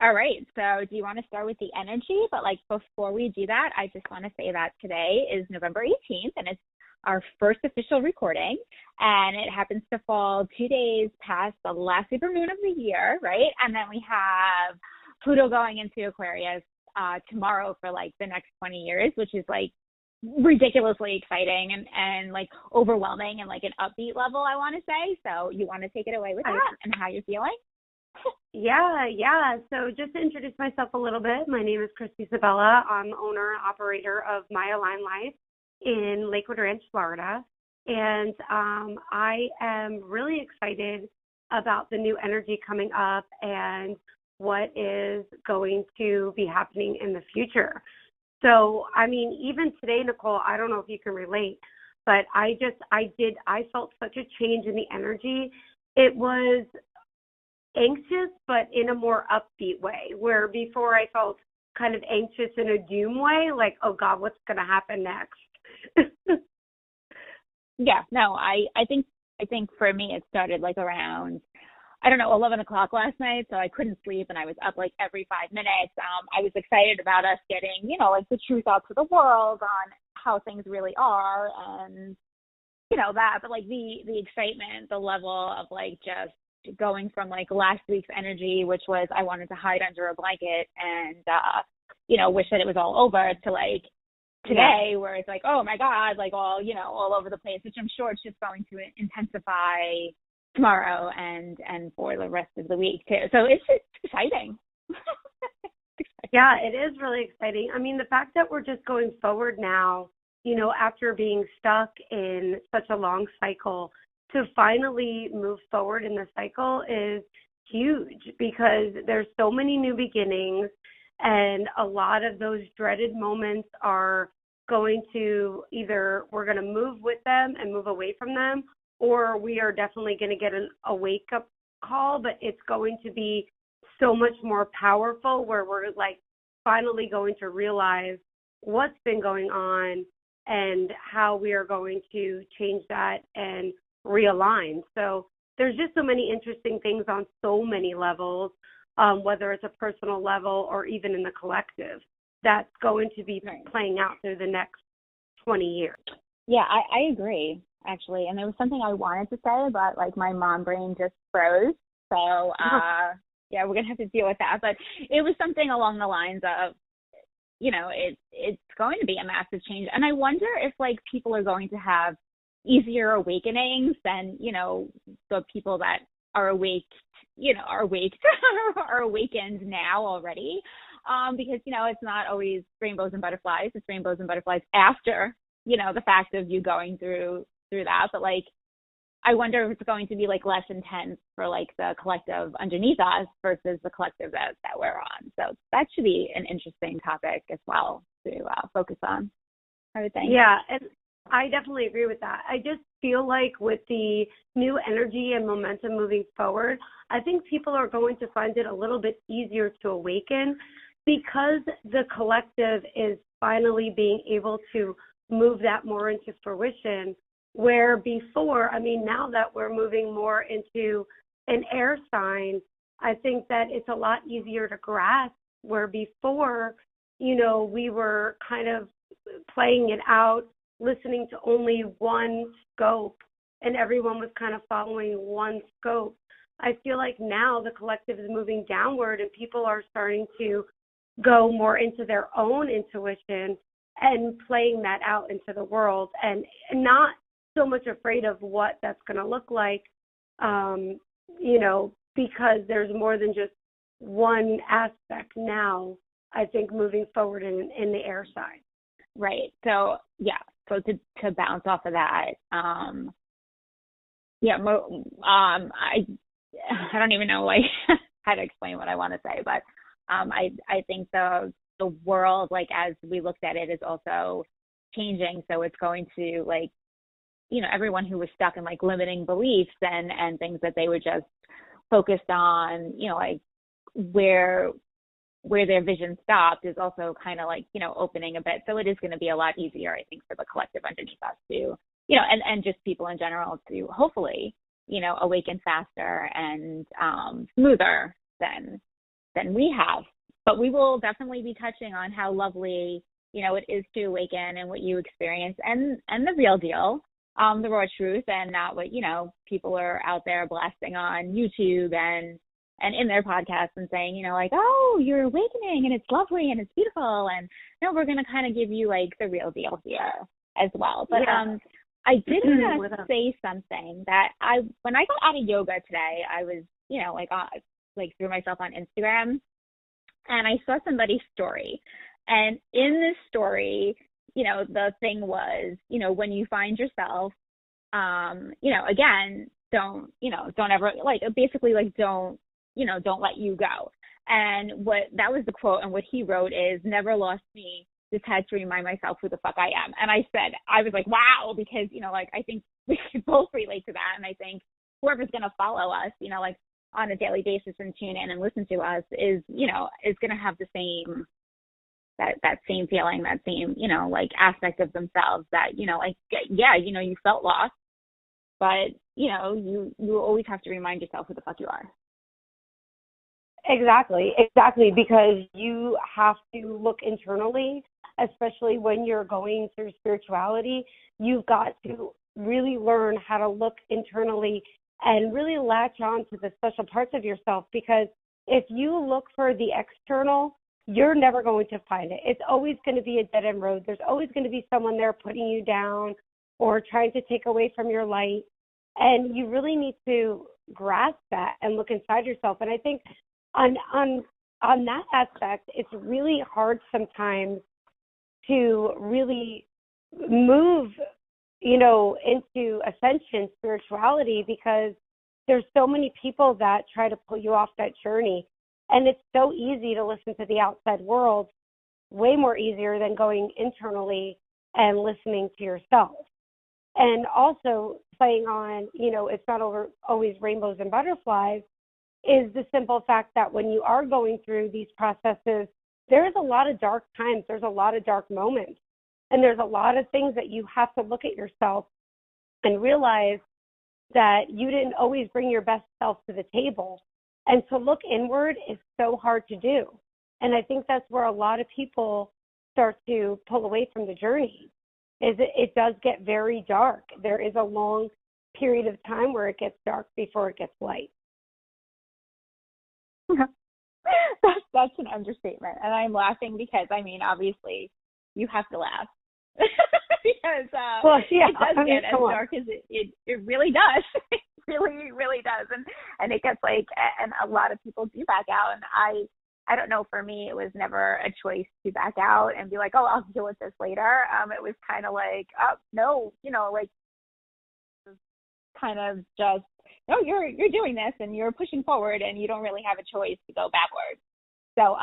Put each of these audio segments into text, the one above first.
All right. So do you want to start with the energy? But like before we do that, I just want to say that today is November 18th and it's our first official recording. And it happens to fall 2 days past the last supermoon of the year, right? And then we have Pluto going into Aquarius tomorrow for like the next 20 years, which is like ridiculously exciting and like overwhelming and like an upbeat level, I want to say. So you want to take it away with that and how you're feeling? Yeah. So just to introduce myself a little bit, my name is Christy Sabella. I'm the owner and operator of My Align Life in Lakewood Ranch, Florida. And I am really excited about the new energy coming up and what is going to be happening in the future. So, I mean, even today, Nicole, I don't know if you can relate, but I felt such a change in the energy. It was anxious, but in a more upbeat way, where before I felt kind of anxious in a doom way, like, oh God, what's going to happen next? Yeah, no, I think for me it started like around, I don't know, 11 o'clock last night. So I couldn't sleep and I was up like every 5 minutes. I was excited about us getting, like the truth out to the world on how things really are and, that, but like the excitement, the level of like just going from like last week's energy, which was I wanted to hide under a blanket and, wish that it was all over to like today where it's like, oh my God, like all over the place, which I'm sure it's just going to intensify tomorrow and for the rest of the week too. So it's exciting. Yeah, it is really exciting. I mean, the fact that we're just going forward now, after being stuck in such a long cycle, to finally move forward in the cycle is huge because there's so many new beginnings and a lot of those dreaded moments are going to either we're going to move with them and move away from them, or we are definitely going to get a wake-up call, but it's going to be so much more powerful where we're like finally going to realize what's been going on and how we are going to change that and realign. So there's just so many interesting things on so many levels, whether it's a personal level or even in the collective, that's going to be playing out through the next 20 years. Yeah, I agree, actually. And there was something I wanted to say, but like my mom brain just froze. So, yeah, we're going to have to deal with that. But it was something along the lines of, it's going to be a massive change. And I wonder if like people are going to have easier awakenings than, the people that are awake, are awake, are awakened now already. Because, it's not always rainbows and butterflies. It's rainbows and butterflies after, the fact of you going through that. But like, I wonder if it's going to be like less intense for like the collective underneath us versus the collective that we're on. So that should be an interesting topic as well to focus on, I would think. Yeah, and I definitely agree with that. I just feel like with the new energy and momentum moving forward, I think people are going to find it a little bit easier to awaken because the collective is finally being able to move that more into fruition. Where before, now that we're moving more into an air sign, I think that it's a lot easier to grasp, where before, we were kind of playing it out, listening to only one scope, and everyone was kind of following one scope. I feel like now the collective is moving downward and people are starting to go more into their own intuition and playing that out into the world and not so much afraid of what that's going to look like, because there's more than just one aspect now, I think, moving forward in the air side. Right. So, yeah. So to bounce off of that, I don't even know like how to explain what I want to say, but I think the world, like as we looked at it, is also changing. So it's going to like, everyone who was stuck in like limiting beliefs and things that they were just focused on, like where their vision stopped is also kind of like, opening a bit. So it is going to be a lot easier, I think, for the collective underneath us to, and just people in general to hopefully, awaken faster and smoother than than we have. But we will definitely be touching on how lovely, it is to awaken and what you experience and the real deal, the raw truth, and not what, people are out there blasting on YouTube and in their podcasts and saying, like, oh, you're awakening and it's lovely and it's beautiful. And no, we're going to kind of give you like the real deal here as well. But I did want to say something that when I got out of yoga today, I was, threw myself on Instagram and I saw somebody's story. And in this story, the thing was, when you find yourself, again, don't ever basically don't let you go. And that was the quote. And what he wrote is, never lost me, just had to remind myself who the fuck I am. And I was like, wow, because, I think we could both relate to that. And I think whoever's going to follow us, on a daily basis and tune in and listen to us is going to have the same, that same feeling, that same, aspect of themselves that, you felt lost, but, you always have to remind yourself who the fuck you are. Exactly, because you have to look internally, especially when you're going through spirituality. You've got to really learn how to look internally and really latch on to the special parts of yourself, because if you look for the external, you're never going to find it. It's always going to be a dead-end road. There's always going to be someone there putting you down or trying to take away from your light. And you really need to grasp that and look inside yourself. And I think on that aspect, it's really hard sometimes to really move, into ascension spirituality, because there's so many people that try to pull you off that journey. And it's so easy to listen to the outside world, way more easier than going internally and listening to yourself. And also playing on, it's not always rainbows and butterflies, is the simple fact that when you are going through these processes, there's a lot of dark times, there's a lot of dark moments, and there's a lot of things that you have to look at yourself and realize that you didn't always bring your best self to the table. And to look inward is so hard to do. And I think that's where a lot of people start to pull away from the journey, is it does get very dark. There is a long period of time where it gets dark before it gets light. That's an understatement. And I'm laughing because, obviously, you have to laugh. Because it does get as dark as it really does. It really, really does. And it gets and a lot of people do back out. And I don't know, for me, it was never a choice to back out and be like, oh, I'll deal with this later. It was kind of like, oh, no, kind of just, no, you're doing this and you're pushing forward and you don't really have a choice to go backwards. So,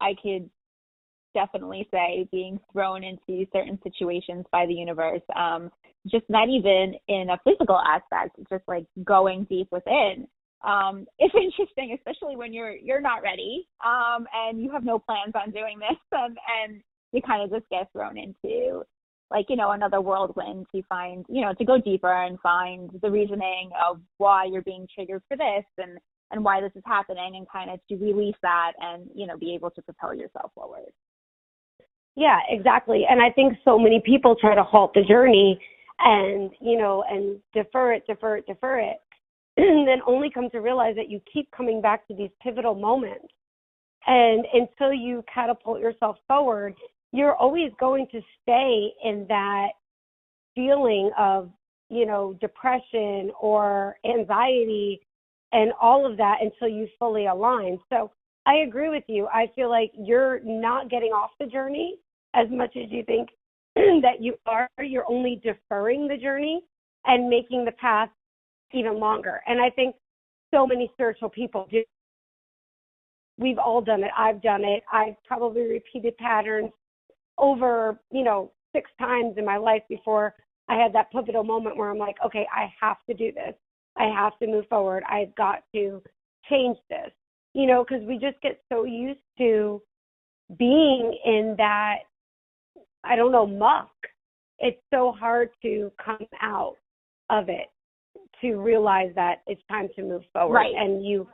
I could definitely say being thrown into certain situations by the universe, just not even in a physical aspect, just like going deep within. It's interesting, especially when you're not ready, and you have no plans on doing this, and you kind of just get thrown into another whirlwind to find, to go deeper and find the reasoning of why you're being triggered for this and why this is happening, and kind of to release that and, be able to propel yourself forward. Yeah, exactly. And I think so many people try to halt the journey and, and defer it, and then only come to realize that you keep coming back to these pivotal moments. And until you catapult yourself forward, you're always going to stay in that feeling of, depression or anxiety and all of that until you fully align. So I agree with you. I feel like you're not getting off the journey as much as you think that you are. You're only deferring the journey and making the path even longer. And I think so many spiritual people do. We've all done it. I've done it. I've probably repeated patterns over, 6 times in my life before I had that pivotal moment where I'm like, okay, I have to do this. I have to move forward. I've got to change this, because we just get so used to being in that, muck. It's so hard to come out of it, to realize that it's time to move forward. Right. And you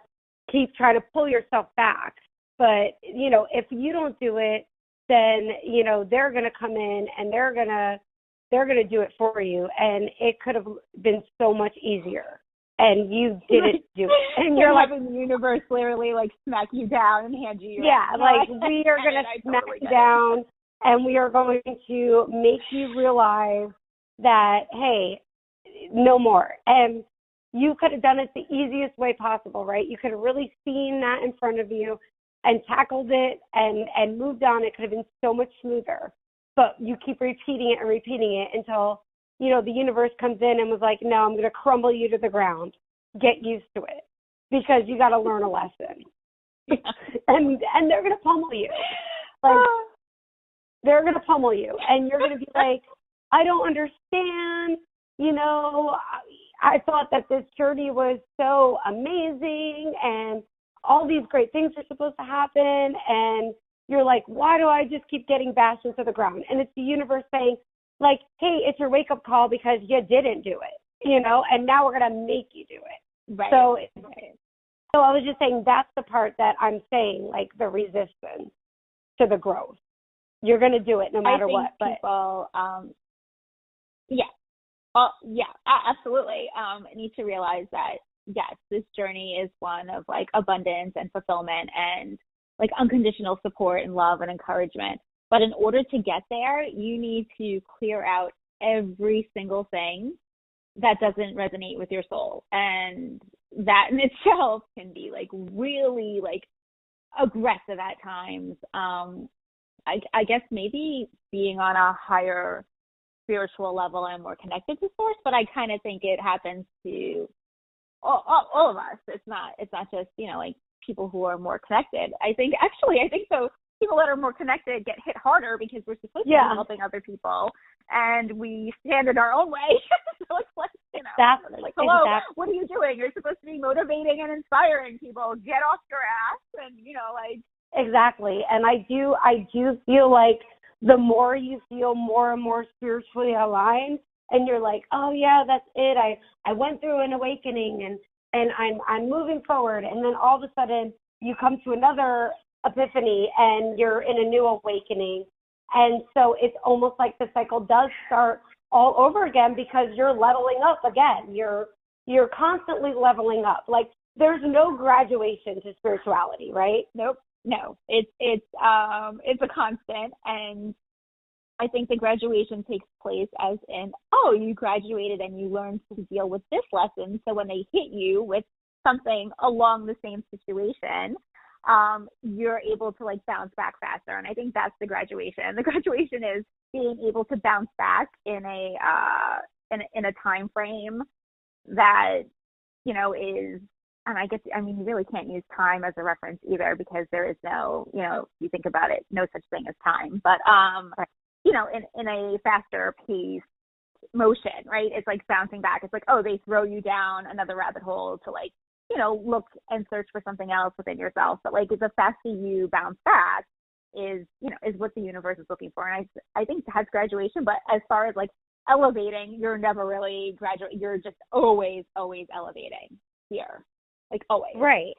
keep trying to pull yourself back. But, you know, if you don't do it, then, you know, they're going to come in and they're going to do it for you. And it could have been so much easier. And you didn't do it. And you're like, having the universe literally like smack you down and hand you your like we are going to smack you down, and we are going to make you realize that, hey, no more. And you could have done it the easiest way possible, right? You could have really seen that in front of you and tackled it and moved on. It could have been so much smoother. But you keep repeating it until, you know, the universe comes in and was like, no, I'm going to crumble you to the ground. Get used to it, because you got to learn a lesson. and they're going to pummel you. Like, they're going to pummel you. And you're going to be like, I don't understand. You know, I thought that this journey was so amazing and all these great things are supposed to happen. And you're like, why do I just keep getting bashed into the ground? And it's the universe saying, like, hey, it's your wake-up call because you didn't do it, you know, and now we're going to make you do it. Right. So I was just saying that's the part that I'm saying, like, the resistance to the growth. You're going to do it no matter what. But people, absolutely, need to realize that, yes, this journey is one of, like, abundance and fulfillment and, like, unconditional support and love and encouragement. But in order to get there, you need to clear out every single thing that doesn't resonate with your soul. And that in itself can be, like, really, like, aggressive at times. I guess maybe being on a higher spiritual level and more connected to source, but I kind of think it happens to all of us. It's not just, you know, like, people who are more connected. I think so. People that are more connected get hit harder because we're supposed to be helping other people, and we stand in our own way. So it's like, you know, exactly. Like, hello, what are you doing? You're supposed to be motivating and inspiring people. Get off your ass, and, you know, like. Exactly. And I do feel like the more you feel more and more spiritually aligned, and you're like, oh yeah, that's it. I went through an awakening, and I'm moving forward, and then all of a sudden you come to another epiphany and you're in a new awakening. And so it's almost like the cycle does start all over again, because you're leveling up again. You're constantly leveling up. Like, there's no graduation to spirituality, right? Nope. No. It's a constant, and I think the graduation takes place as in, oh, you graduated and you learned to deal with this lesson. So when they hit you with something along the same situation, you're able to, like, bounce back faster. And I think that's the graduation. The graduation is being able to bounce back in a time frame that, you know, is, and I guess, I mean, you really can't use time as a reference either, because there is no, you know, if you think about it, no such thing as time. But, you know, in a faster paced motion, right? It's like bouncing back. It's like, oh, they throw you down another rabbit hole to, like, you know, look and search for something else within yourself. But, like, the faster you bounce back is what the universe is looking for. And I think that's graduation. But as far as, like, elevating, you're never really graduating. You're just always elevating here. Like, always. Right.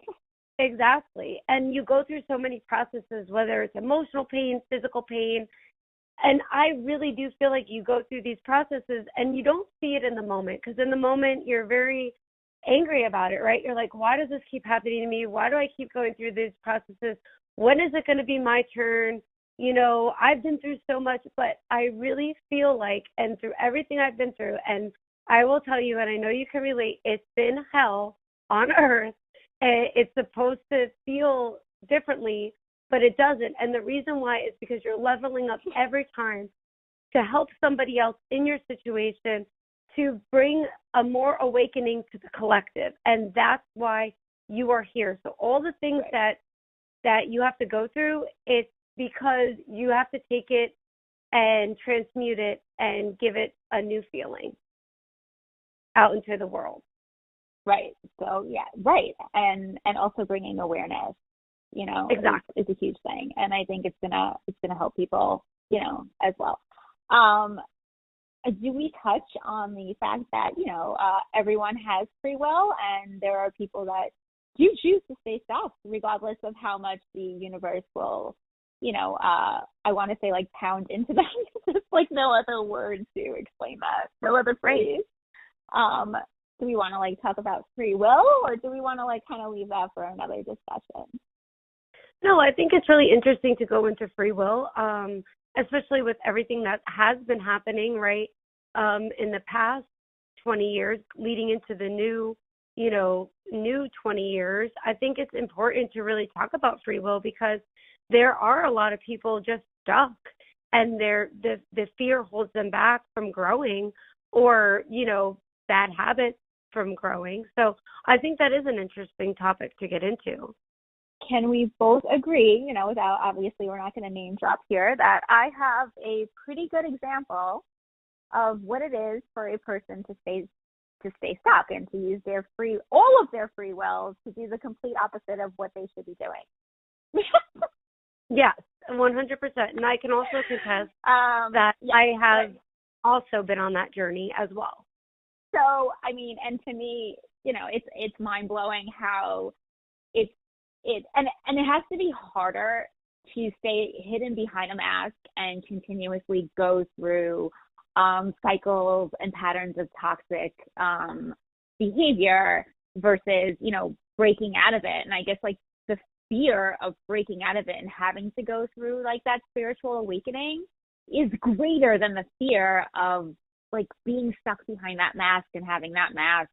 Exactly. And you go through so many processes, whether it's emotional pain, physical pain. And I really do feel like you go through these processes and you don't see it in the moment, because in the moment you're very angry about it, right? You're like, why does this keep happening to me? Why do I keep going through these processes? When is it going to be my turn? You know, I've been through so much, but I really feel like, and through everything I've been through, and I will tell you, and I know you can relate, it's been hell on earth. And it's supposed to feel differently, but it doesn't. And the reason why is because you're leveling up every time to help somebody else in your situation, to bring a more awakening to the collective. And that's why you are here. So all the things that you have to go through, it's because you have to take it and transmute it and give it a new feeling out into the world. Right. So, yeah, right. And also bringing awareness, you know, exactly, is a huge thing. And I think it's gonna help people, you know, as well. Do we touch on the fact that, you know, everyone has free will, and there are people that you choose to stay stuck regardless of how much the universe will, I want to say like pound into them. There's like no other word to explain that, no other phrase. Do we want to like talk about free will, or do we want to like kind of leave that for another discussion? No, I think it's really interesting to go into free will, especially with everything that has been happening, right, in the past 20 years leading into the new 20 years. I think it's important to really talk about free will because there are a lot of people just stuck, and the fear holds them back from growing, or, bad habits from growing. So I think that is an interesting topic to get into. Can we both agree, without, obviously we're not going to name drop here, that I have a pretty good example of what it is for a person to stay stuck and to use all of their free will to do the complete opposite of what they should be doing. Yes, 100%. And I can also contest that I have also been on that journey as well. So, I mean, and to me, it's mind blowing how and it has to be harder to stay hidden behind a mask and continuously go through cycles and patterns of toxic behavior versus, breaking out of it. And I guess like the fear of breaking out of it and having to go through like that spiritual awakening is greater than the fear of like being stuck behind that mask and having that mask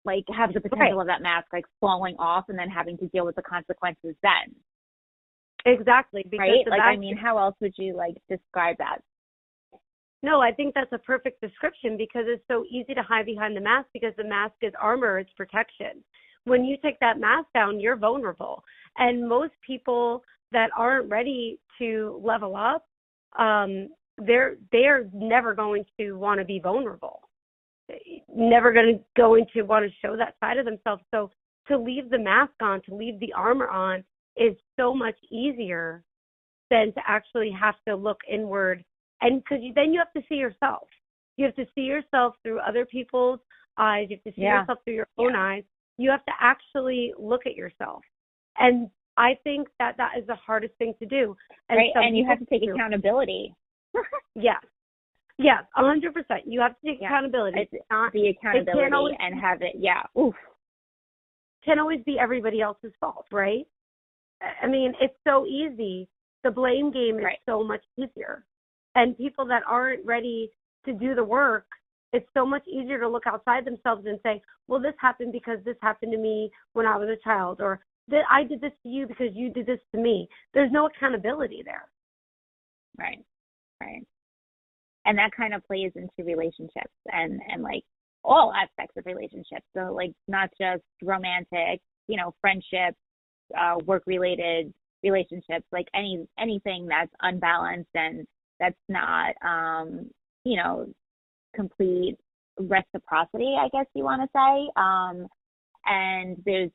like have the potential of that mask like falling off and then having to deal with the consequences then. Exactly. Right? Like, I mean, how else would you like describe that? No, I think that's a perfect description because it's so easy to hide behind the mask because the mask is armor, it's protection. When you take that mask down, you're vulnerable. And most people that aren't ready to level up, they're never going to want to be vulnerable. Never going to want to show that side of themselves. So to leave the mask on, to leave the armor on is so much easier than to actually have to look inward. And because then you have to see yourself. You have to see yourself through other people's eyes. You have to see yourself through your own eyes. You have to actually look at yourself. And I think that is the hardest thing to do. And you have to take accountability. Yes, 100%. You have to take accountability. It's not the accountability and have it. Yeah. Oof. Can always be everybody else's fault, right? I mean, it's so easy. The blame game is so much easier. And people that aren't ready to do the work, it's so much easier to look outside themselves and say, well, this happened because this happened to me when I was a child, or that I did this to you because you did this to me. There's no accountability there. Right. And that kind of plays into relationships and like all aspects of relationships. So like not just romantic, friendships, work-related relationships, like anything that's unbalanced and that's not, complete reciprocity, I guess you want to say. And there's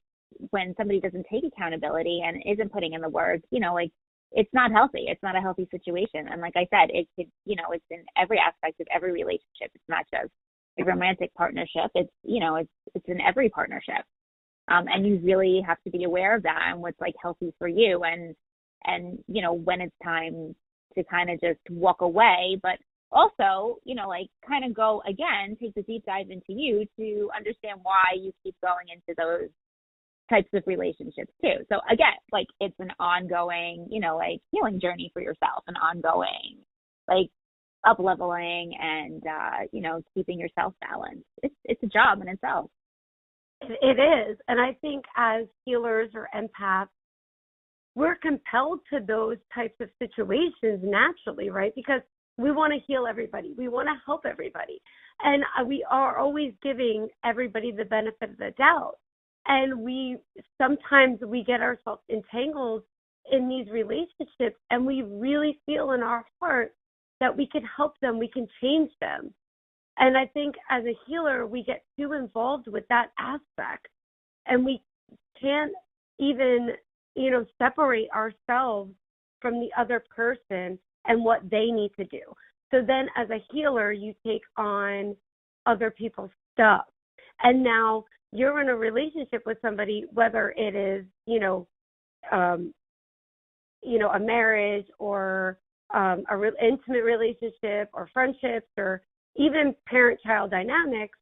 when somebody doesn't take accountability and isn't putting in the work, like it's not healthy. It's not a healthy situation. And like I said, it could, it's in every aspect of every relationship. It's not just a romantic partnership. It's, it's in every partnership. And you really have to be aware of that and what's like healthy for you and, when it's time to kind of just walk away, but also, like kind of go again, take the deep dive into you to understand why you keep going into those types of relationships too. So again, like it's an ongoing, like healing journey for yourself, an ongoing like up leveling and keeping yourself balanced. It's a job in itself. It is. And I think as healers or empaths, we're compelled to those types of situations naturally, right? Because we want to heal everybody. We want to help everybody. And we are always giving everybody the benefit of the doubt. And sometimes we get ourselves entangled in these relationships and we really feel in our heart that we can help them, we can change them. And I think as a healer, we get too involved with that aspect and we can't even, separate ourselves from the other person and what they need to do. So then as a healer, you take on other people's stuff. And now you're in a relationship with somebody, whether it is, um, a marriage or intimate relationship or friendships or even parent-child dynamics,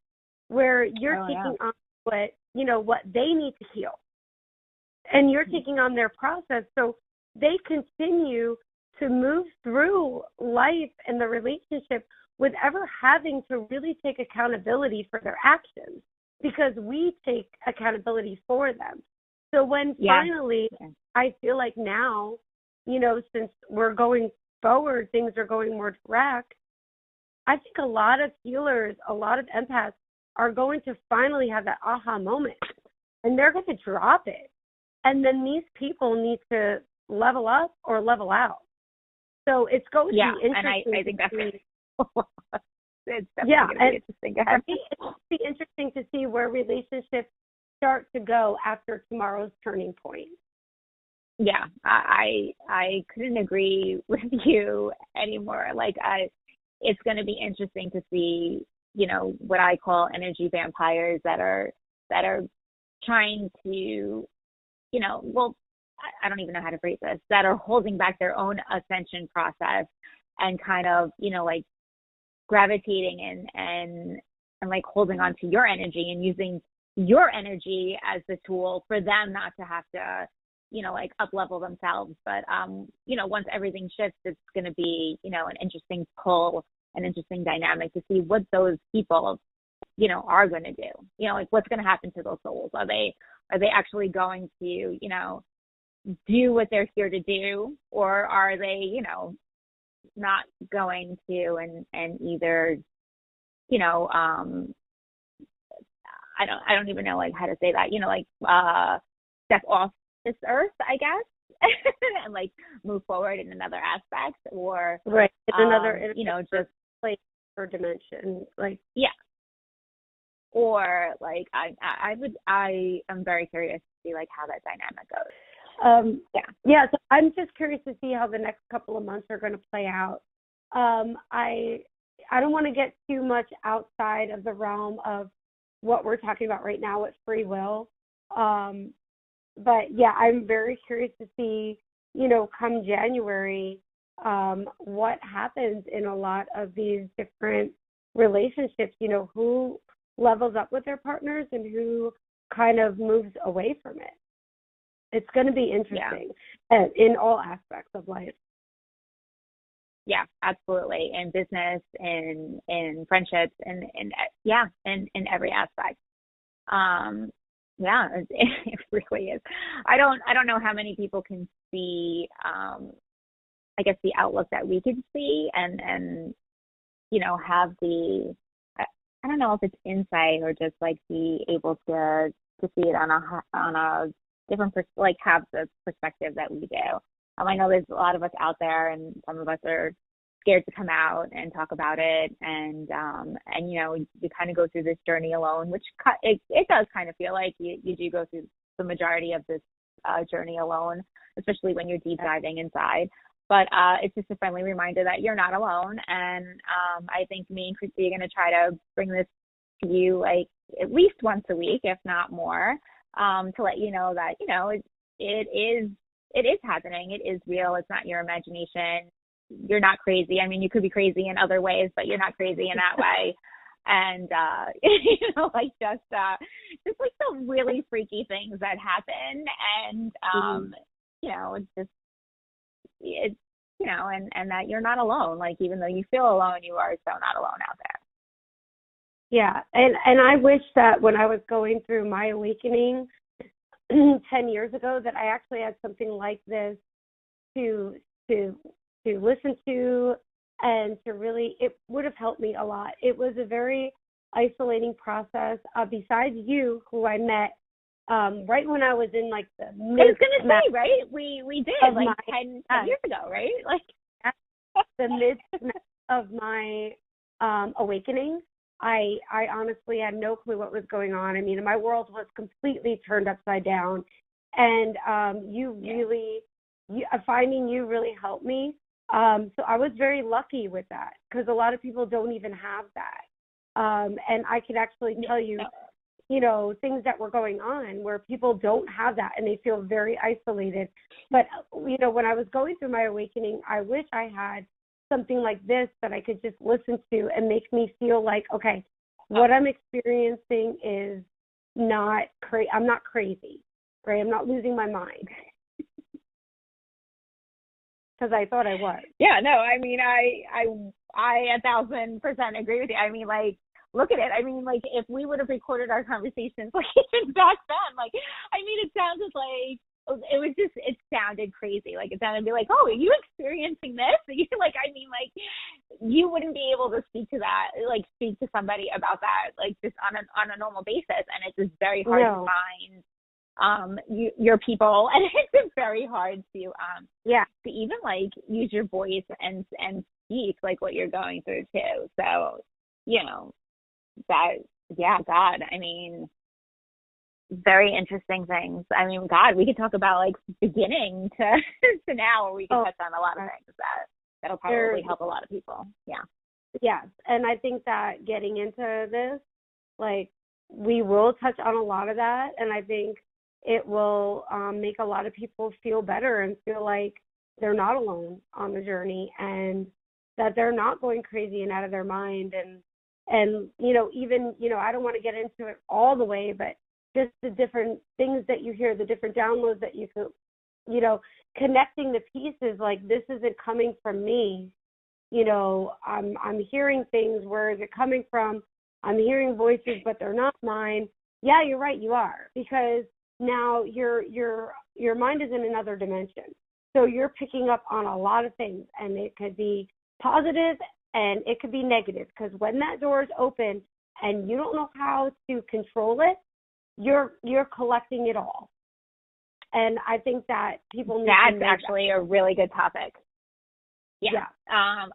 where you're taking on what they need to heal, and you're taking on their process, so they continue to move through life and the relationship with ever having to really take accountability for their actions, because we take accountability for them. So when finally, I feel like now, since we're going forward, things are going more direct, I think a lot of healers, a lot of empaths are going to finally have that aha moment, and they're going to drop it. And then these people need to level up or level out. So it's going to be interesting. And I think that's it's definitely going to be interesting. It's going to be interesting to see where relationships start to go after tomorrow's turning point. Yeah, I couldn't agree with you anymore. Like, it's going to be interesting to see, what I call energy vampires that are trying to, I don't even know how to phrase this, that are holding back their own ascension process and kind of, like gravitating and like holding on to your energy and using your energy as the tool for them not to have to, like up level themselves. But, once everything shifts, it's going to be, an interesting pull, an interesting dynamic to see what those people, are going to do, like what's going to happen to those souls. Are they actually going to, do what they're here to do, or are they, not going to and either, I don't even know like how to say that, step off this earth, I guess, and like move forward in another aspect, or in another, just place or dimension, like or like I am very curious to see like how that dynamic goes. So I'm just curious to see how the next couple of months are going to play out. I don't want to get too much outside of the realm of what we're talking about right now with free will. But I'm very curious to see, come January, what happens in a lot of these different relationships, who levels up with their partners and who kind of moves away from it. It's going to be interesting in all aspects of life. Yeah, absolutely. In business, in friendships, and in every aspect. It really is. I don't know how many people can see, I guess, the outlook that we can see and have the, I don't know if it's insight or just like be able to see it on a different have the perspective that we do. I know there's a lot of us out there, and some of us are scared to come out and talk about it, and you kind of go through this journey alone, which it does kind of feel like you do go through the majority of this journey alone, especially when you're deep diving inside. But it's just a friendly reminder that you're not alone, and I think me and Christy are going to try to bring this to you like at least once a week, if not more, to let you know that it is happening. It is real. It's not your imagination. You're not crazy. I mean, you could be crazy in other ways, but you're not crazy in that way. And just like some really freaky things that happen, and and that you're not alone. Like, even though you feel alone, you are so not alone out there. Yeah, and I wish that when I was going through my awakening 10 years ago, that I actually had something like this to listen to, and to really, it would have helped me a lot. It was a very isolating process. Besides you, who I met right when I was in like the mid. I was gonna say, right? We did like 10 years ago, right? Like the mid of my awakening. I honestly had no clue what was going on. I mean, my world was completely turned upside down, and finding you really helped me. So I was very lucky with that, because a lot of people don't even have that. And I can actually tell you, things that were going on where people don't have that and they feel very isolated. But, when I was going through my awakening, I wish I had something like this that I could just listen to and make me feel like, okay, what I'm experiencing is not I'm not crazy, right? I'm not losing my mind. Because I thought I was. Yeah, no, I mean, I 1,000% agree with you. I mean, like, look at it. I mean, like, if we would have recorded our conversations, like, even back then, like, I mean, it sounded crazy. Like, it sounded like, oh, are you experiencing this? Like, I mean, like, you wouldn't be able to speak to that, like, speak to somebody about that, like, just on a normal basis. And it's just very hard to find your people, and it's very hard to even like use your voice and speak like what you're going through too. So God, I mean, very interesting things. I mean, God, we could talk about like beginning to to now, or we could touch on a lot of things that'll probably help a lot of people. Yes, and I think that getting into this, like, we will touch on a lot of that, and I think it will make a lot of people feel better and feel like they're not alone on the journey, and that they're not going crazy and out of their mind. And even, I don't want to get into it all the way, but just the different things that you hear, the different downloads that you feel, connecting the pieces, like, this isn't coming from me. I'm hearing things. Where is it coming from? I'm hearing voices, but they're not mine. Yeah, you're right. You are, because now your mind is in another dimension. So you're picking up on a lot of things, and it could be positive and it could be negative, because when that door is open and you don't know how to control it, you're collecting it all. And I think that people need that's actually a really good topic.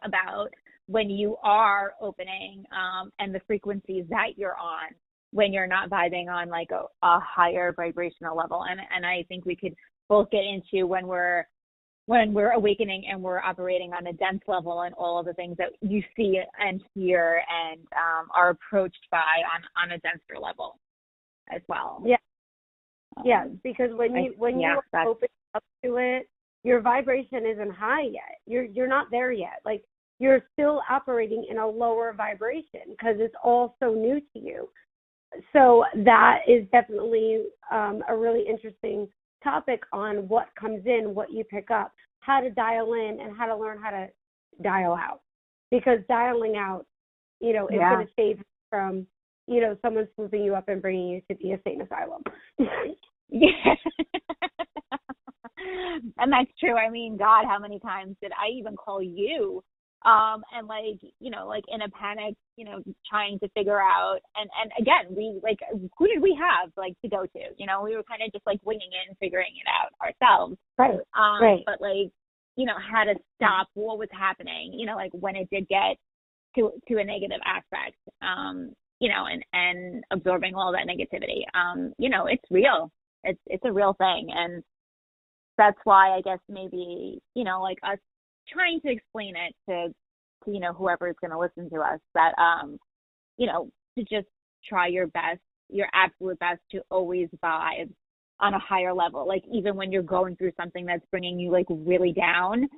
About when you are opening and the frequencies that you're on, when you're not vibing on like a higher vibrational level. And I think we could both get into when we're awakening and we're operating on a dense level, and all of the things that you see and hear and are approached by on a denser level as well. Yes, because when you open up to it, your vibration isn't high yet. You're not there yet. Like, you're still operating in a lower vibration because it's all so new to you. So that is definitely a really interesting topic on what comes in, what you pick up, how to dial in, and how to learn how to dial out. Because dialing out, is going to save you from, someone swooping you up and bringing you to the insane asylum. And that's true. I mean, God, how many times did I even call you? And like, like in a panic, trying to figure out, and again, we like, who did we have like to go to? We were kind of just like winging it and figuring it out ourselves. Right. But like, how to stop what was happening, like when it did get to a negative aspect, and absorbing all that negativity. It's real. It's a real thing. And that's why I guess maybe, like us trying to explain it to whoever is going to listen to us, that to just try your absolute best to always vibe on a higher level, like even when you're going through something that's bringing you like really down.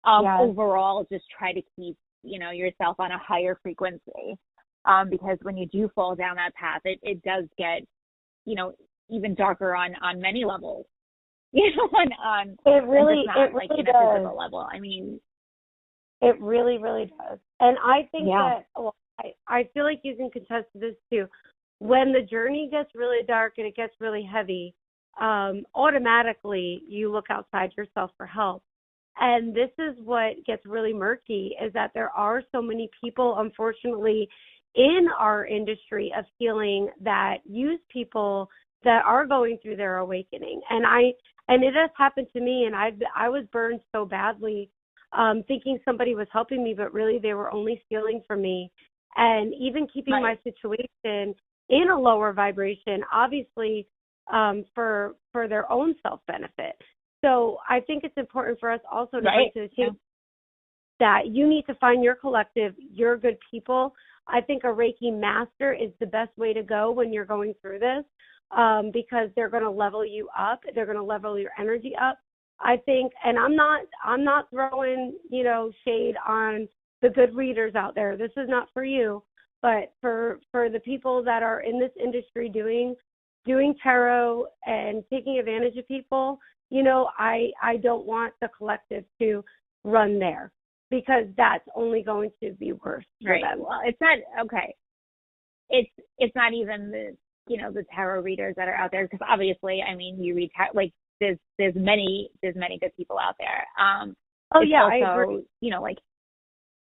Overall, just try to keep yourself on a higher frequency, because when you do fall down that path, it does get even darker on many levels. On it really like in does. A physical level. I mean, it really, really does. And I think that, I feel like you can contest to this too. When the journey gets really dark and it gets really heavy, automatically you look outside yourself for help. And this is what gets really murky, is that there are so many people, unfortunately, in our industry of healing that use people that are going through their awakening. And it has happened to me, and I was burned so badly, thinking somebody was helping me, but really they were only stealing from me. And even keeping my situation in a lower vibration, obviously, for their own self-benefit. So I think it's important for us also to bring to the table that you need to find your collective, your good people. I think a Reiki master is the best way to go when you're going through this, because they're going to level you up. They're going to level your energy up. I think, and I'm not throwing, shade on the good readers out there. This is not for you, but for the people that are in this industry doing tarot and taking advantage of people, I don't want the collective to run there, because that's only going to be worse for right. them. Well, it's not okay. It's not even the tarot readers that are out there, because obviously, I mean, you read like there's many good people out there. Oh yeah, also, I agree. Like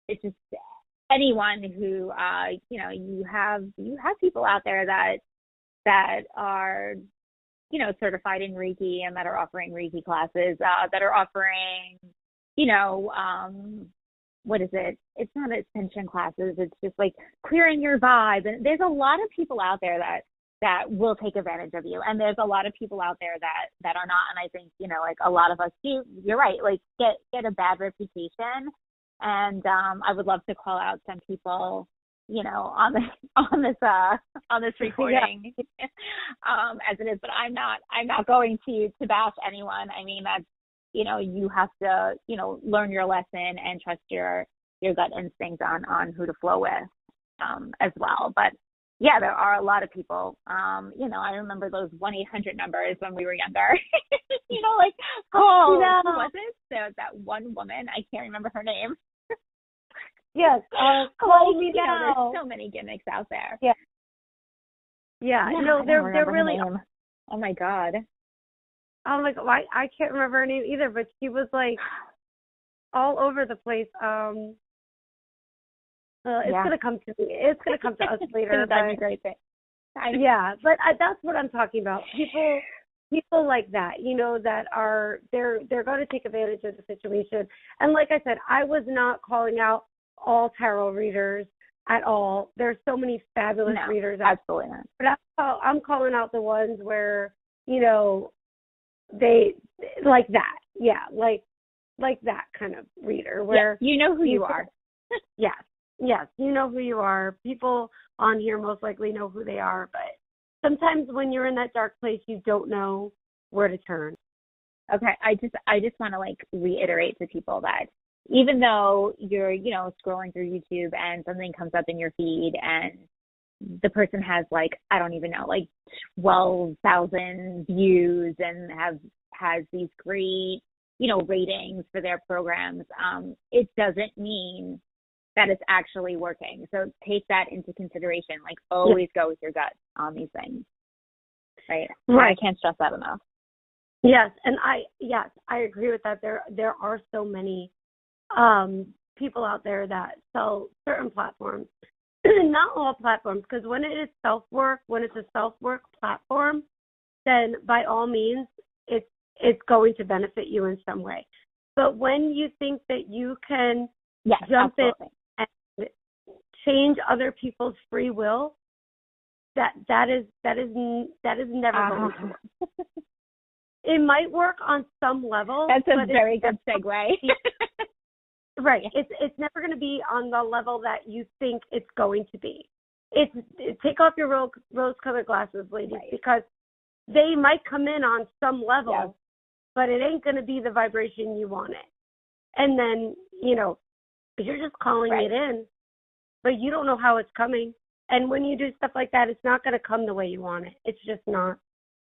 it's just anyone who you have people out there that are certified in Reiki and that are offering Reiki classes, that are offering what is it? It's not ascension classes. It's just like clearing your vibe. And there's a lot of people out there that will take advantage of you. And there's a lot of people out there that are not. And I think, like a lot of us do, you're right, like get a bad reputation. And I would love to call out some people, on this recording, as it is, but I'm not going to bash anyone. I mean, that's, you have to, learn your lesson and trust your gut instinct on who to flow with, as well. But yeah, there are a lot of people, I remember those 1-800 numbers when we were younger, like, who was it? So that one woman, I can't remember her name. Yes, call me now. There's so many gimmicks out there. Yeah. Yeah, they're really. Oh my God. Oh my God, I can't remember her name either, but she was like all over the place. It's gonna come to me. It's gonna come to us later. That'd be great. Yeah, but that's what I'm talking about. People like that, that are they're going to take advantage of the situation. And like I said, I was not calling out all tarot readers at all. There's so many fabulous readers. Absolutely not. But I'm calling out the ones where, they like that. Yeah, like that kind of reader where you know who you are. Yes, you know who you are. People on here most likely know who they are, but sometimes when you're in that dark place, you don't know where to turn. Okay, I just want to reiterate to people that even though you're, scrolling through YouTube and something comes up in your feed and the person has I don't even know, 12,000 views and has these great, ratings for their programs, it doesn't mean that it's actually working. So take that into consideration. Always go with your gut on these things. Right. I can't stress that enough. Yes, and I agree with that. There are so many people out there that sell certain platforms. Not all platforms, because when it is when it's a self-work platform, then by all means it's going to benefit you in some way. But when you think that you can jump absolutely. in and change other people's free will, that is never going to work. It might work on some level. That's a very good segue. Right. It's never going to be on the level that you think it's going to be. Take off your rose-colored glasses, ladies, because they might come in on some level, but it ain't going to be the vibration you want it. And then, you're just calling it in, but you don't know how it's coming. And when you do stuff like that, it's not going to come the way you want it. It's just not.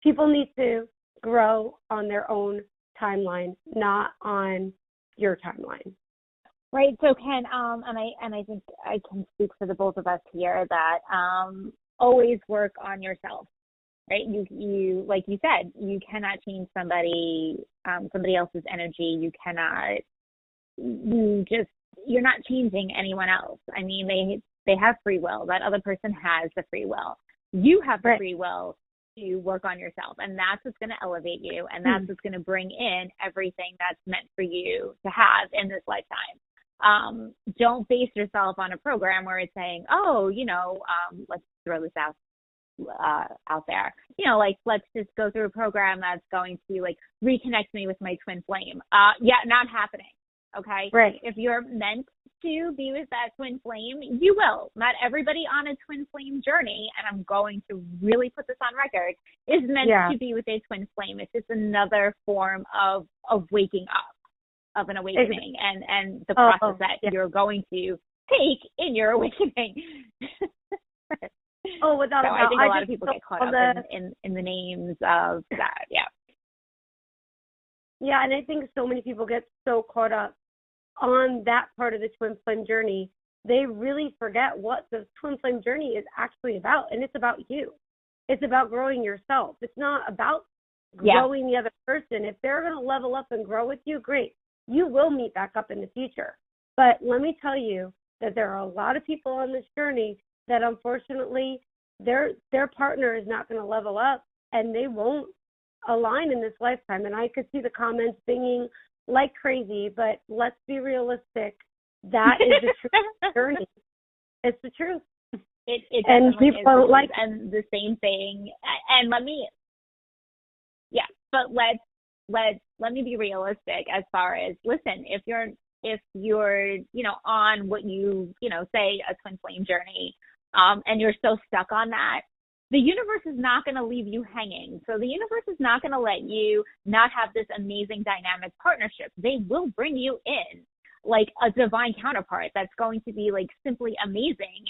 People need to grow on their own timeline, not on your timeline. Right. So Ken, and I think I can speak for the both of us here that always work on yourself. Right. You like you said, you cannot change somebody else's energy. You cannot. You're not changing anyone else. I mean, they have free will. That other person has the free will. You have the free will to work on yourself, and that's what's going to elevate you, and that's what's going to bring in everything that's meant for you to have in this lifetime. Don't base yourself on a program where it's saying, let's throw this out there. Let's just go through a program that's going to reconnect me with my twin flame. Not happening. okay? Right. If you're meant to be with that twin flame, you will. Not everybody on a twin flame journey, and I'm going to really put this on record, is meant to be with a twin flame. It's just another form of waking up, of an awakening, and the process that you're going to take in your awakening. Without so a doubt. I think a lot of people get caught up in the names of that. Yeah. Yeah, and I think so many people get so caught up on that part of the twin flame journey, they really forget what the twin flame journey is actually about, and it's about you. It's about growing yourself. It's not about growing the other person. If they're going to level up and grow with you, great. You will meet back up in the future. But let me tell you that there are a lot of people on this journey that unfortunately their partner is not going to level up, and they won't align in this lifetime. And I could see the comments dinging like crazy, but let's be realistic. That is the truth journey. It's the truth. It and people like, and the same thing. And let me be realistic as far as, listen, if you're on what say a twin flame journey, and you're so stuck on that, the universe is not going to leave you hanging. So the universe is not going to let you not have this amazing dynamic partnership. They will bring you in like a divine counterpart that's going to be like simply amazing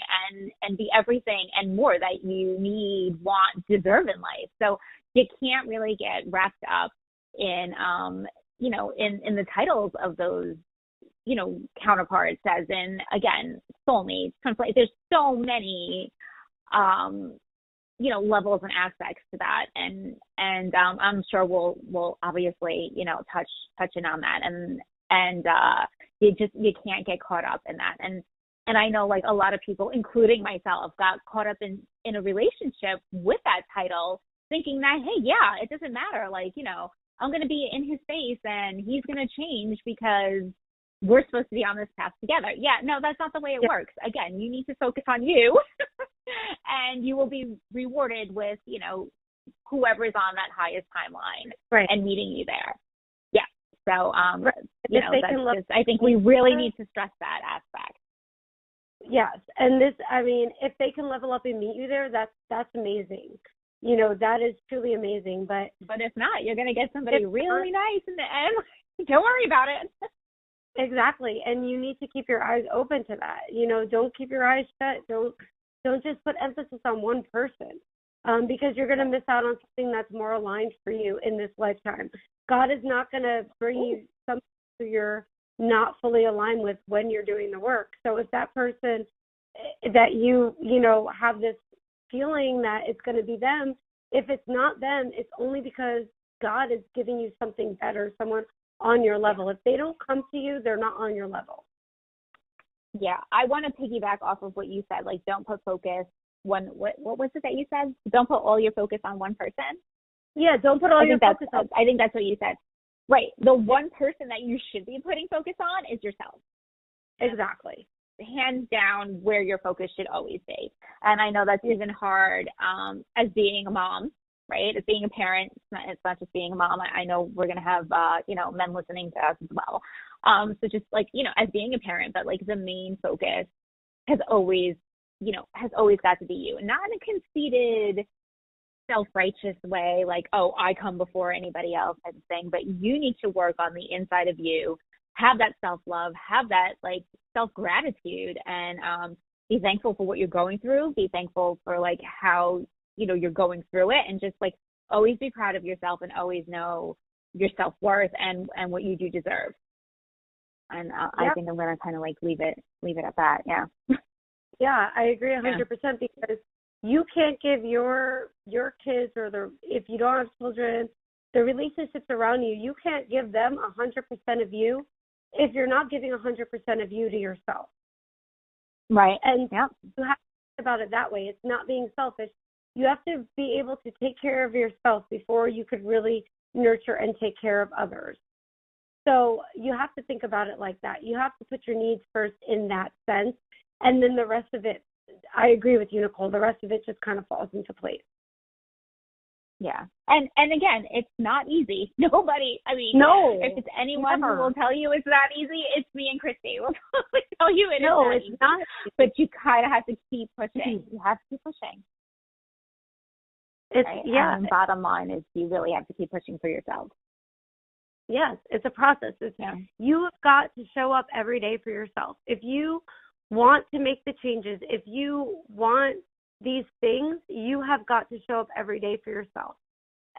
and be everything and more that you need, want, deserve in life. So you can't really get wrapped up in in the titles of those counterparts, as in, again, soulmates, there's so many levels and aspects to that, and I'm sure we'll obviously touch in on that, and you can't get caught up in that, and I know, like, a lot of people, including myself, got caught up in a relationship with that title, thinking that, hey, yeah, it doesn't matter, like, I'm going to be in his face and he's going to change because we're supposed to be on this path together. Yeah, no, that's not the way it works. Again, you need to focus on you and you will be rewarded with, whoever's on that highest timeline and meeting you there. Yeah. So, I think we really need to stress that aspect. Yes. And if they can level up and meet you there, that's amazing. That is truly amazing. But if not, you're going to get somebody really nice in the end. Don't worry about it. Exactly. And you need to keep your eyes open to that. Don't keep your eyes shut. Don't just put emphasis on one person, because you're going to miss out on something that's more aligned for you in this lifetime. God is not going to bring you something you're not fully aligned with when you're doing the work. So if that person that you have this feeling that it's going to be them, if it's not them, it's only because God is giving you something better, someone on your level. If they don't come to you, they're not on your level. Yeah, I want to piggyback off of what you said. Like, don't put focus what was it that you said? Don't put all your focus on one person. Yeah, don't put all your focus on. I think that's what you said. Right. The one person that you should be putting focus on is yourself. Exactly. Hands down, where your focus should always be. And I know that's even hard as being a mom, right? As being a parent. It's not just being a mom. I know we're going to have, men listening to us as well. So just like, as being a parent, but like the main focus has always got to be you. Not in a conceited, self-righteous way, like, oh, I come before anybody else type of thing, but you need to work on the inside of you, have that self-love, have that like self-gratitude, and be thankful for what you're going through, be thankful for like how, you're going through it, and just like always be proud of yourself and always know your self-worth and what you do deserve. And I think I'm going to kind of like leave it at that. Yeah. Yeah, I agree 100% because you can't give your kids if you don't have children, the relationships around you, you can't give them 100% of you if you're not giving 100% of you to yourself. Right. And you have to think about it that way. It's not being selfish. You have to be able to take care of yourself before you could really nurture and take care of others. So you have to think about it like that. You have to put your needs first in that sense. And then the rest of it, I agree with you, Nicole, the rest of it just kind of falls into place. Yeah. And again, it's not easy. Nobody, I mean, No, if it's anyone who never. will tell you it's not easy, it's me and Christy. We'll totally tell you it is No, not it's easy. not. But you kind of have to keep pushing. You have to keep pushing. It's Right? yeah, And bottom line is you really have to keep pushing for yourself. yes, it's a process. Yeah. You have got to show up every day for yourself. If you want to make the changes, if you want these things, you have got to show up every day for yourself.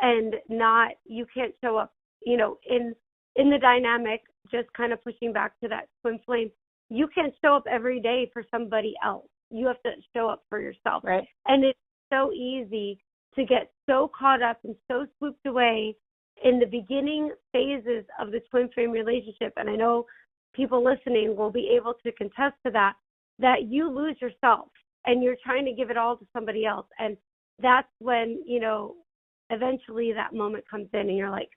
And not, you can't show up, in the dynamic, just kind of pushing back to that twin flame, you can't show up every day for somebody else. You have to show up for yourself. Right. And it's so easy to get so caught up and so swooped away in the beginning phases of the twin flame relationship. And I know people listening will be able to contest to that you lose yourself and you're trying to give it all to somebody else. And that's when, eventually that moment comes in and you're like,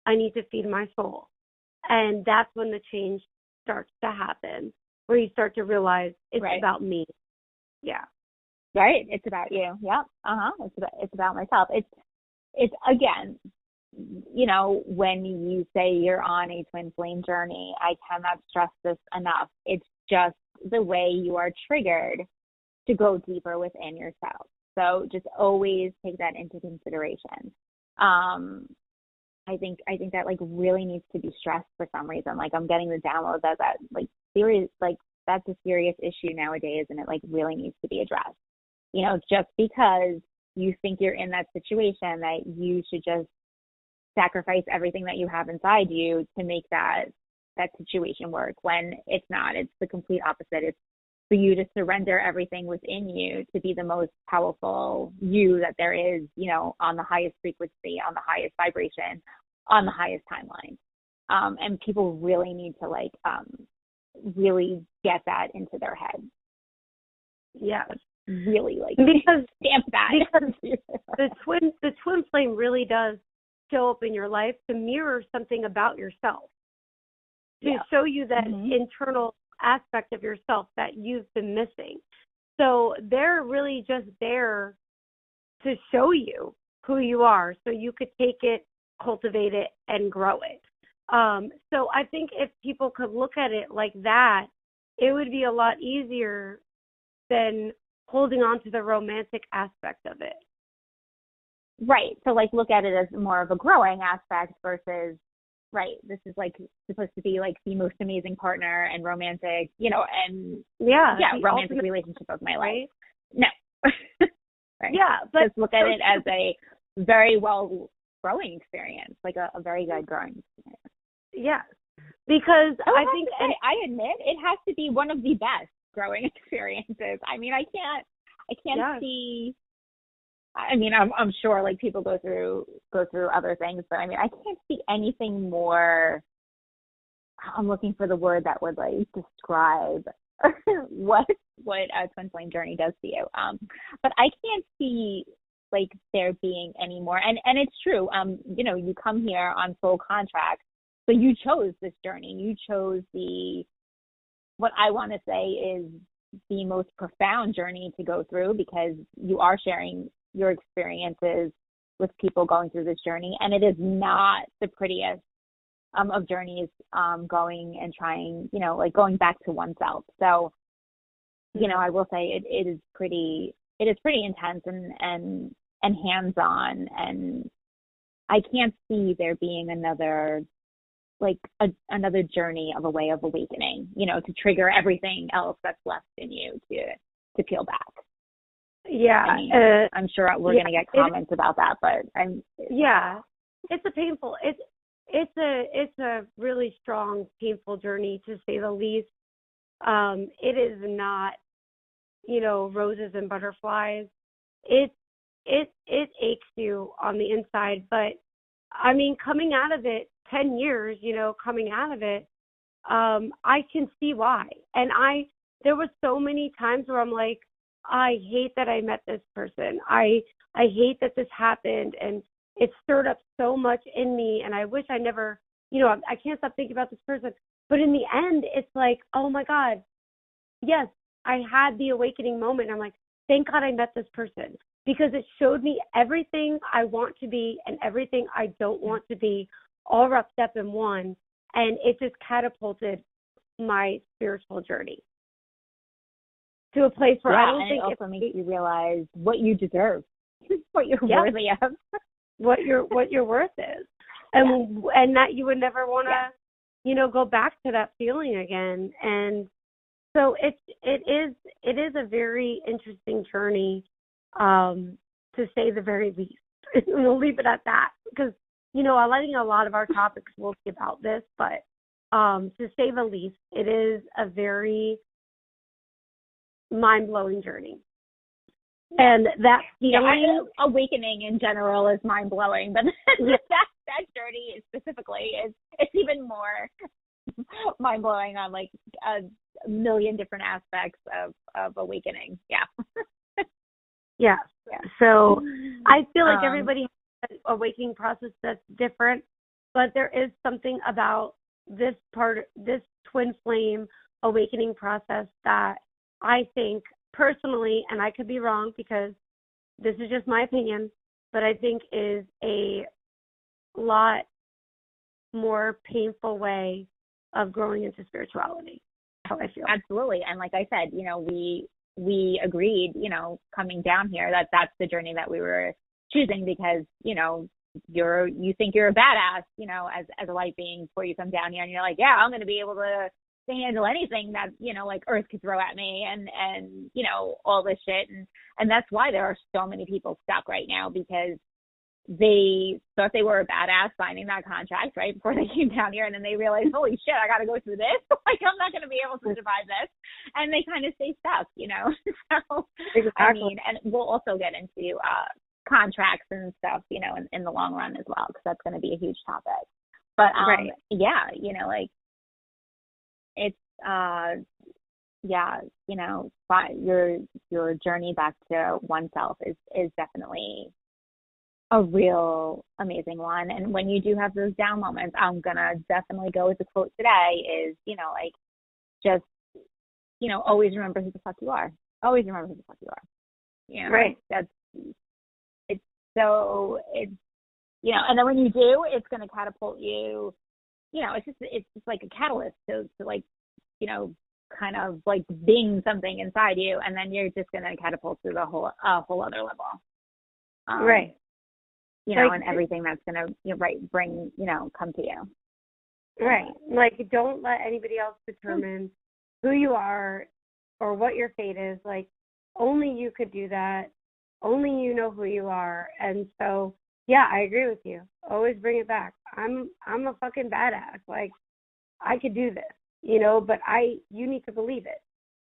I need to feed my soul. And that's when the change starts to happen, where you start to realize it's Right. about me. Yeah. Right. It's about you. Yep. It's about myself. It's again, when you say you're on a twin flame journey, I cannot stress this enough. It's just the way you are triggered to go deeper within yourself. So just always take that into consideration. I think that like really needs to be stressed for some reason. Like I'm getting the download that like serious, like that's a serious issue nowadays, and it like really needs to be addressed. Just because you think you're in that situation that you should just sacrifice everything that you have inside you to make that situation work, when it's not. It's the complete opposite. It's for you to surrender everything within you to be the most powerful you that there is, on the highest frequency, on the highest vibration, on the highest timeline. And people really need to really get that into their head. Yeah. Really because stamp that. Because the twin flame really does show up in your life to mirror something about yourself, to show you that internal aspect of yourself that you've been missing. So they're really just there to show you who you are so you could take it, cultivate it, and grow it. So I think if people could look at it like that, it would be a lot easier than holding on to the romantic aspect of it. Right. So look at it as more of a growing aspect versus, right, this is supposed to be the most amazing partner and romantic, and romantic relationship of my life. No. Right. Yeah, but just look at it as a very well growing experience, like a very good growing experience. Yes. Because I think I admit it has to be one of the best growing experiences. I mean, I can't see. I mean, I'm sure people go through other things, but I mean, I can't see anything more. I'm looking for the word that would describe what a twin flame journey does to you. But I can't see there being any more. And it's true. You come here on soul contract, so you chose this journey. You chose what I want to say is the most profound journey to go through, because you are sharing your experiences with people going through this journey, and it is not the prettiest of journeys, going and trying, going back to oneself. So, I will say it is pretty intense and hands-on, and I can't see there being another journey of a way of awakening, to trigger everything else that's left in you to peel back. Yeah. I mean, I'm sure we're going to get comments about that, but it's a painful, it's a really strong, painful journey, to say the least. It is not, roses and butterflies. It aches you on the inside, but I mean, coming out of it, 10 years, coming out of it, I can see why. And there was so many times where I'm like, I hate that I met this person. I hate that this happened, and it stirred up so much in me, and I wish I never, I can't stop thinking about this person. But in the end, it's like, oh my God, yes, I had the awakening moment. I'm like, thank God I met this person, because it showed me everything I want to be and everything I don't want to be all wrapped up in one. And it just catapulted my spiritual journey to a place where I don't think it also makes you realize what you deserve, what you're worthy of, what your worth is, and that you would never want to, go back to that feeling again. And so it is a very interesting journey, to say the very least. We'll leave it at that, because I think a lot of our topics will be about this, but to say the least, it is a very mind-blowing journey. And that feeling, awakening in general is mind-blowing, but that journey specifically it's even more mind-blowing on like a million different aspects of awakening. Yeah. So I feel like everybody has an awakening process that's different, but there is something about this twin flame awakening process that I think personally, and I could be wrong because this is just my opinion, but I think is a lot more painful way of growing into spirituality. How I feel. Absolutely. And like I said, we agreed, coming down here that's the journey that we were choosing, because, you think you're a badass, as a light being before you come down here, and you're like, yeah, I'm going to be able to handle anything that, like Earth could throw at me and all this shit. And that's why there are so many people stuck right now, because they thought they were a badass signing that contract right before they came down here, and then they realized, holy shit, I got to go through this. Like, I'm not going to be able to survive this, and they kind of stay stuck, So, exactly. I mean, and we'll also get into contracts and stuff, in the long run as well, because that's going to be a huge topic. But like it's your journey back to oneself is definitely a real amazing one. And when you do have those down moments, I'm gonna definitely go with the quote today is, just, always remember who the fuck you are. Always remember who the fuck you are. Right. And then when you do, it's gonna catapult you, it's just like a catalyst to like, kind of like being something inside you, and then you're just gonna catapult to the whole other level. Right. And everything that's going to, bring, come to you. Right. Like, don't let anybody else determine who you are or what your fate is. Like, only you could do that. Only you know who you are. And so, yeah, I agree with you. Always bring it back. I'm a fucking badass. Like, I could do this, but you need to believe it.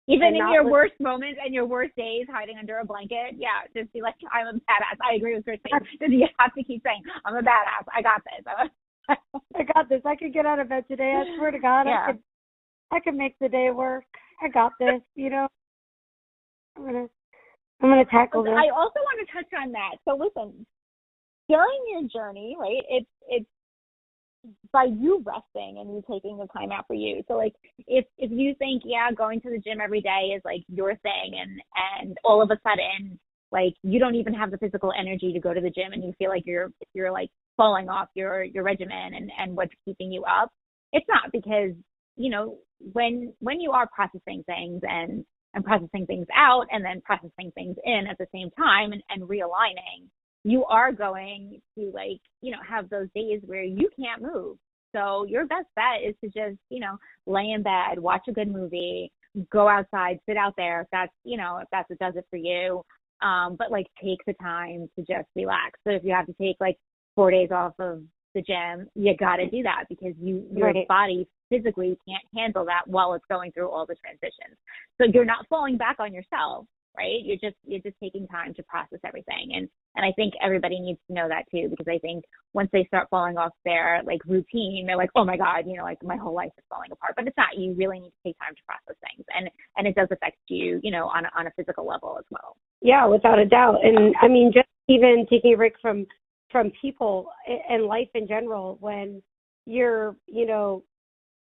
Even in your worst moments and your worst days, hiding under a blanket, just be like, I'm a badass. I agree with Christy. You have to keep saying, I'm a badass. I got this. I got this. I could get out of bed today. I swear to God, I could make the day work. I got this. I'm gonna tackle this. I also want to touch on that. So listen, during your journey, right? It's by you resting and you taking the time out for you. So like if you think, going to the gym every day is like your thing, and all of a sudden like you don't even have the physical energy to go to the gym, and you feel like you're like falling off your regimen and what's keeping you up, it's not, because when you are processing things and processing things out and then processing things in at the same time and realigning, you are going to have those days where you can't move. So your best bet is to just, lay in bed, watch a good movie, go outside, sit out there if that's what does it for you. But take the time to just relax. So if you have to take 4 days off of the gym, you got to do that, because your body physically can't handle that while it's going through all the transitions. So you're not falling back on yourself, right? You're just taking time to process everything. And I think everybody needs to know that too, because I think once they start falling off their routine, they're like, oh my God, my whole life is falling apart. But it's not. You really need to take time to process things. And it does affect you, on a physical level as well. Yeah, without a doubt. And I mean, just even taking a break from people and life in general, when you're,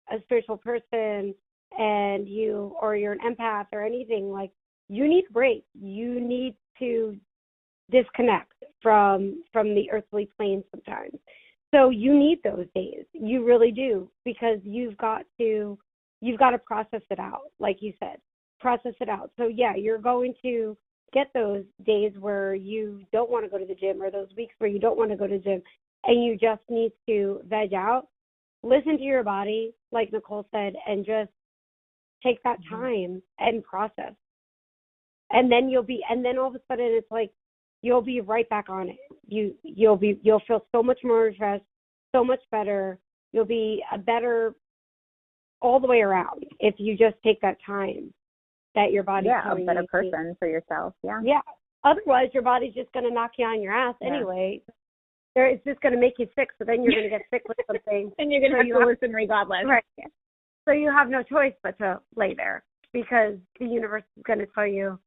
a spiritual person and you're an empath or anything, you need breaks. You need to disconnect from the earthly plane sometimes. So you need those days. You really do, because you've got to process it out, like you said. Process it out. So yeah, you're going to get those days where you don't want to go to the gym, or those weeks where you don't want to go to the gym, and you just need to veg out. Listen to your body, like Nicole said, and just take that time and process. And then all of a sudden it's like you'll be right back on it. You'll feel so much more refreshed, so much better. You'll be a better all the way around if you just take that time that your body's telling you. A better person for yourself. Yeah. Yeah. Otherwise, your body's just going to knock you on your ass anyway. It's just going to make you sick, so then you're going to get sick with something. And you're going to have to listen regardless. Right. Yeah. So you have no choice but to lay there, because the universe is going to tell you,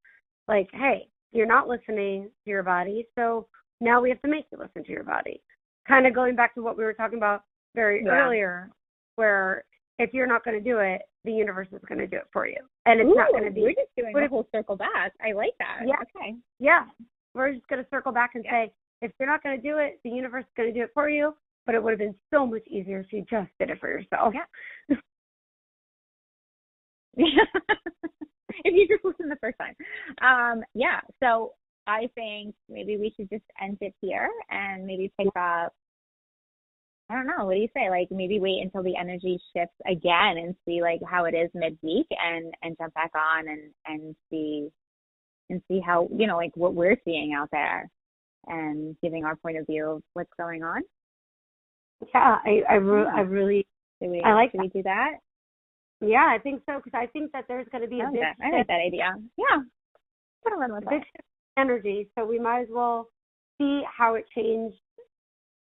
like, hey, you're not listening to your body, so now we have to make you listen to your body. Kind of going back to what we were talking about earlier, where if you're not going to do it, the universe is going to do it for you. And it's not going to be. We're just doing a whole circle back. I like that. Yeah. Okay. Yeah. We're just going to circle back and say, if you're not going to do it, the universe is going to do it for you. But it would have been so much easier if you just did it for yourself. Yeah. If you just listened the first time. So I think maybe we should just end it here and maybe pick up, I don't know, what do you say? Like maybe wait until the energy shifts again and see like how it is midweek and jump back on and see how, like what we're seeing out there and giving our point of view of what's going on. Yeah, I really I like Should we do that? Yeah, I think so, because I think that there's going to be a big shift. I like that idea. Yeah. Put a run with big shift in energy, so we might as well see how it changed,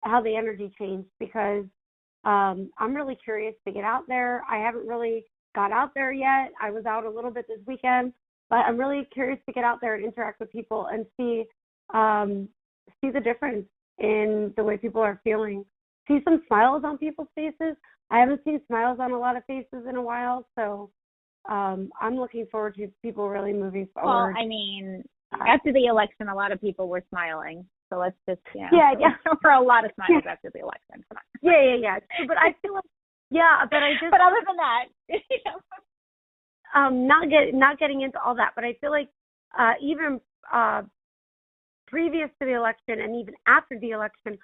how the energy changed, because I'm really curious to get out there. I haven't really got out there yet. I was out a little bit this weekend, but I'm really curious to get out there and interact with people and see the difference in the way people are feeling. See some smiles on people's faces. I haven't seen smiles on a lot of faces in a while, so I'm looking forward to people really moving forward. Well, I mean, after the election, a lot of people were smiling. So let's just, for a lot of smiles after the election. Come on. Yeah. But I feel like, but other than that, not getting into all that, but I feel like even previous to the election and even after the election,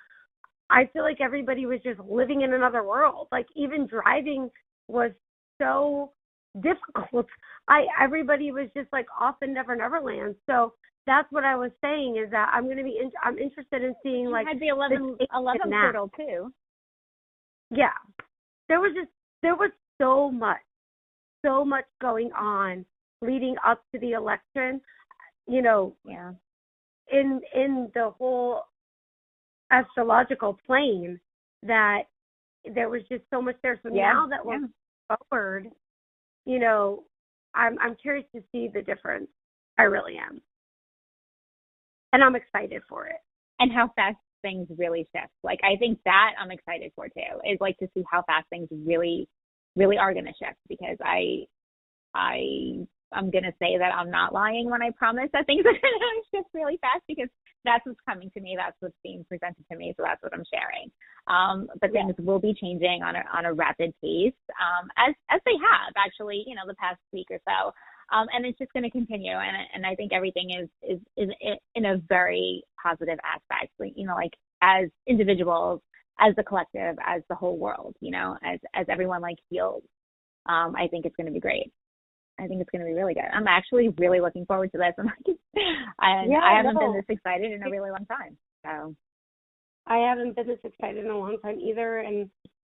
I feel like everybody was just living in another world. Like even driving was so difficult. Everybody was just like off in Never Land. So that's what I was saying, is that I'm interested in seeing like had the 11 portal too. Yeah, there was so much going on leading up to the election. In the whole astrological plane, that there was just so much there. So now that we're forward, I'm curious to see the difference. I really am. And I'm excited for it. And how fast things really shift. Like, I think that I'm excited for too, is like to see how fast things really, really are going to shift, because I'm going to say that I'm not lying when I promise that things are going to shift really fast, because that's what's coming to me. That's what's being presented to me. So that's what I'm sharing. But things will be changing on a rapid pace, as they have actually, the past week or so. And it's just going to continue. And I think everything is in a very positive aspect, like as individuals, as the collective, as the whole world, as everyone like heals. I think it's going to be great. I think it's going to be really good. I'm actually really looking forward to this. I haven't been this excited in a really long time. So I haven't been this excited in a long time either. And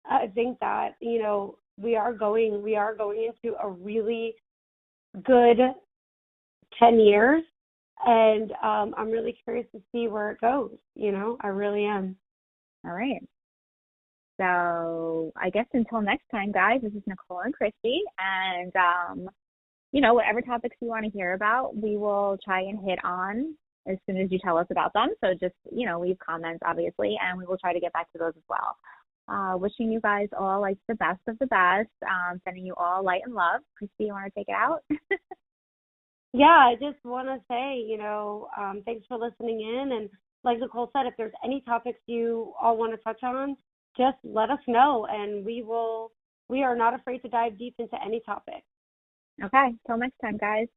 I think that, we are going into a really good 10 years. And I'm really curious to see where it goes. I really am. All right. So I guess until next time, guys, this is Nicole and Christy. And, whatever topics you want to hear about, we will try and hit on as soon as you tell us about them. So just, leave comments, obviously, and we will try to get back to those as well. Wishing you guys all like the best of the best. Sending you all light and love. Christy, you want to take it out? Yeah, I just want to say, thanks for listening in. And like Nicole said, if there's any topics you all want to touch on, just let us know, and we are not afraid to dive deep into any topic. Okay. Till next time, guys.